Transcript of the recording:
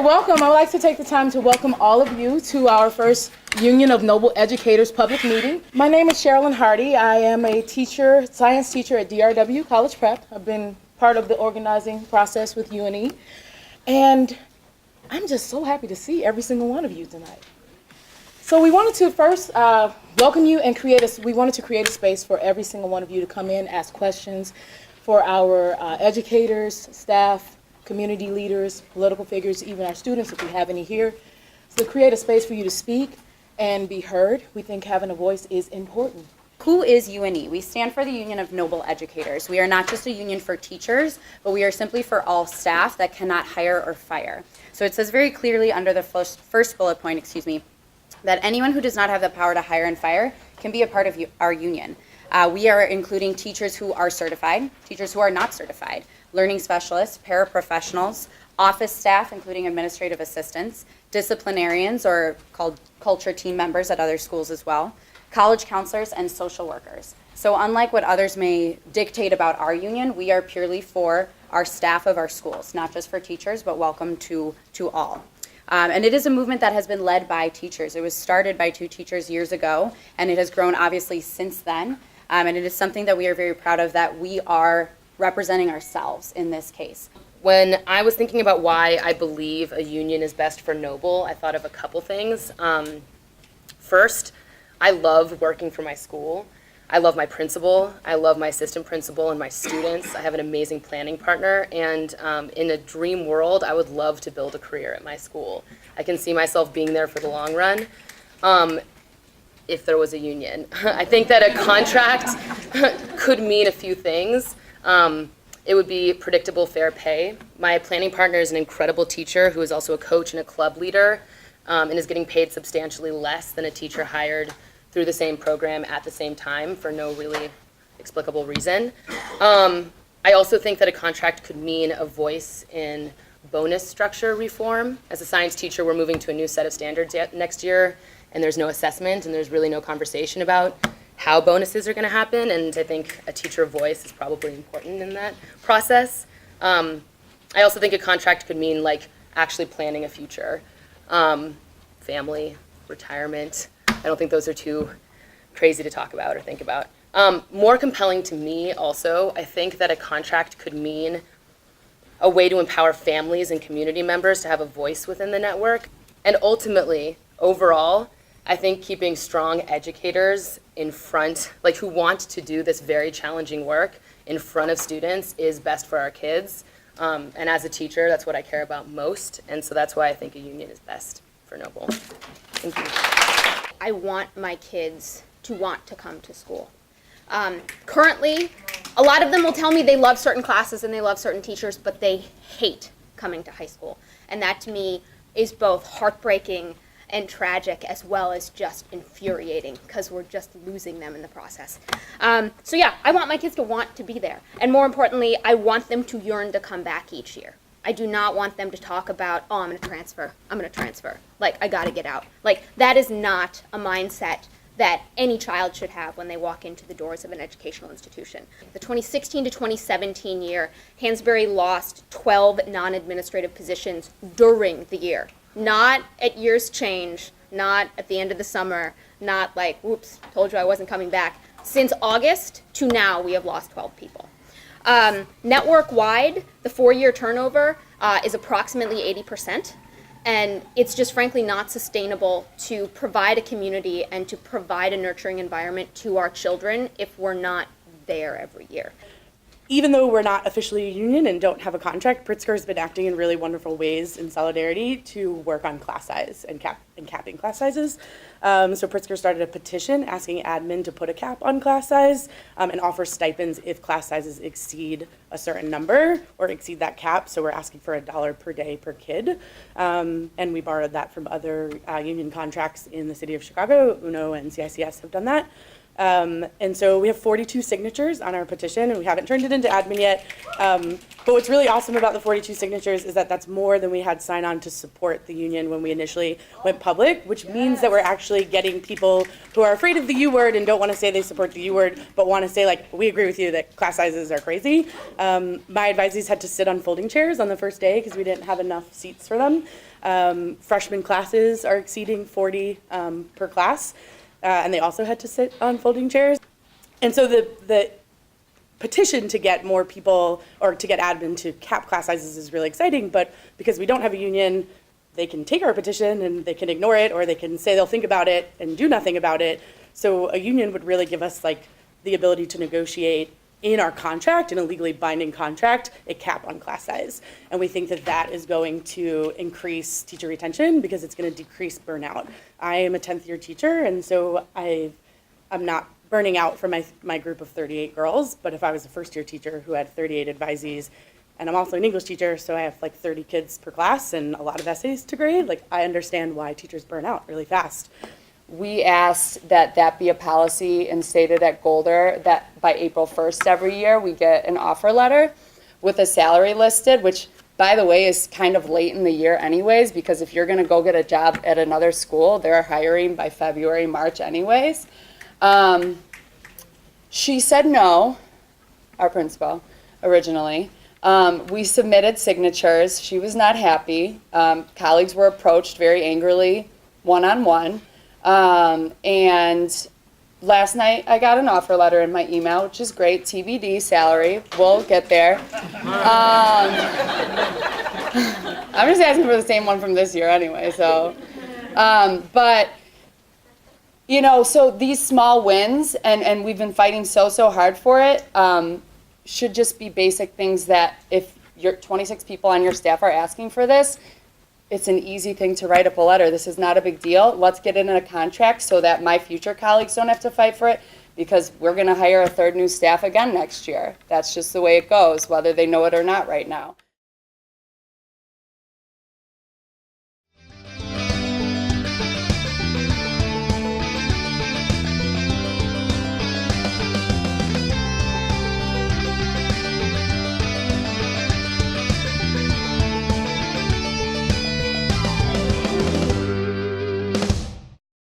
welcome. I would like to take the time to welcome all of you to our first Union of Noble Educators public meeting. My name is Sherilyn Hardy. I am a teacher, science teacher at DRW College Prep. I've been part of the organizing process with UNE. And I'm just so happy to see every single one of you tonight. So we wanted to first welcome you and we wanted to create a space for every single one of you to come in, ask questions for our educators, staff, community leaders, political figures, even our students, if we have any here. So to create a space for you to speak and be heard, we think having a voice is important. Who is UNE? We stand for the Union of Noble Educators. We are not just a union for teachers, but we are simply for all staff that cannot hire or fire. So it says very clearly under the first bullet point, that anyone who does not have the power to hire and fire can be a part of our union. We are including teachers who are certified, teachers who are not certified, learning specialists, paraprofessionals, office staff, including administrative assistants, disciplinarians, or called culture team members at other schools as well, college counselors, and social workers. So unlike what others may dictate about our union, we are purely for our staff of our schools, not just for teachers, but welcome to all. And it is a movement that has been led by teachers. It was started by 2 teachers years ago, and it has grown obviously since then. And it is something that we are very proud of, that we are representing ourselves in this case. When I was thinking about why I believe a union is best for Noble, I thought of a couple things. First, I love working for my school. I love my principal. I love my assistant principal and my students. I have an amazing planning partner, and in a dream world, I would love to build a career at my school. I can see myself being there for the long run. If there was a union. I think that a contract could mean a few things. It would be predictable, fair pay. My planning partner is an incredible teacher who is also a coach and a club leader, and is getting paid substantially less than a teacher hired through the same program at the same time for no really explicable reason. I also think that a contract could mean a voice in bonus structure reform. As a science teacher, we're moving to a new set of standards next year, and there's no assessment, and there's really no conversation about how bonuses are going to happen, and I think a teacher voice is probably important in that process. I also think a contract could mean like actually planning a future, family, retirement. I don't think those are too crazy to talk about or think about. More compelling to me also, I think that a contract could mean a way to empower families and community members to have a voice within the network. And ultimately, overall, I think keeping strong educators in front, like who want to do this very challenging work in front of students, is best for our kids. And as a teacher, that's what I care about most. And so that's why I think a union is best for Noble. Thank you. I want my kids to want to come to school. Currently, a lot of them will tell me they love certain classes and they love certain teachers, but they hate coming to high school. And that to me is both heartbreaking and tragic, as well as just infuriating, because we're just losing them in the process. So yeah, I want my kids to want to be there. And more importantly, I want them to yearn to come back each year. I do not want them to talk about, oh, I'm going to transfer. Like, I got to get out. Like, that is not a mindset that any child should have when they walk into the doors of an educational institution. The 2016 to 2017 year, Hansberry lost 12 non-administrative positions during the year. Not at year's change, not at the end of the summer, not like, whoops, told you I wasn't coming back. Since August to now, we have lost 12 people. Network-wide, the 4-year turnover is approximately 80%, and it's just frankly not sustainable to provide a community and to provide a nurturing environment to our children if we're not there every year. Even though we're not officially a union and don't have a contract, Pritzker has been acting in really wonderful ways in solidarity to work on class size and capping class sizes. So Pritzker started a petition asking admin to put a cap on class size and offer stipends if class sizes exceed a certain number or exceed that cap. So we're asking for $1 per day per kid. And we borrowed that from other union contracts in the city of Chicago. UNO and CICS have done that. And so we have 42 signatures on our petition, and we haven't turned it into admin yet. But what's really awesome about the 42 signatures is that that's more than we had signed on to support the union when we initially went public, which means that we're actually getting people who are afraid of the U word and don't want to say they support the U word, but want to say, like, we agree with you that class sizes are crazy. My advisees had to sit on folding chairs on the first day because we didn't have enough seats for them. Freshman classes are exceeding 40 per class, and they also had to sit on folding chairs. And so the petition to get more people or to get admin to cap class sizes is really exciting, but because we don't have a union, they can take our petition and they can ignore it, or they can say they'll think about it and do nothing about it. So a union would really give us like the ability to negotiate in our contract, in a legally binding contract, a cap on class size. And we think that that is going to increase teacher retention because it's going to decrease burnout. I am a 10th year teacher, and so I'm not burning out from my group of 38 girls, but if I was a first year teacher who had 38 advisees, and I'm also an English teacher, so I have like 30 kids per class and a lot of essays to grade, like I understand why teachers burn out really fast. We asked that that be a policy and stated at Golder that by April 1st every year we get an offer letter with a salary listed, which by the way is kind of late in the year anyways, because if you're gonna go get a job at another school, they're hiring by February, March anyways. She said no, our principal, originally. We submitted signatures. She was not happy. Colleagues were approached very angrily, one-on-one. And last night I got an offer letter in my email, which is great, TBD salary, we'll get there. I'm just asking for the same one from this year anyway, so. But, you know, so these small wins, and we've been fighting so hard for it, should just be basic things that if your 26 people on your staff are asking for this, it's an easy thing to write up a letter. This is not a big deal. Let's get it in a contract so that my future colleagues don't have to fight for it, because we're going to hire a third new staff again next year. That's just the way it goes, whether they know it or not right now.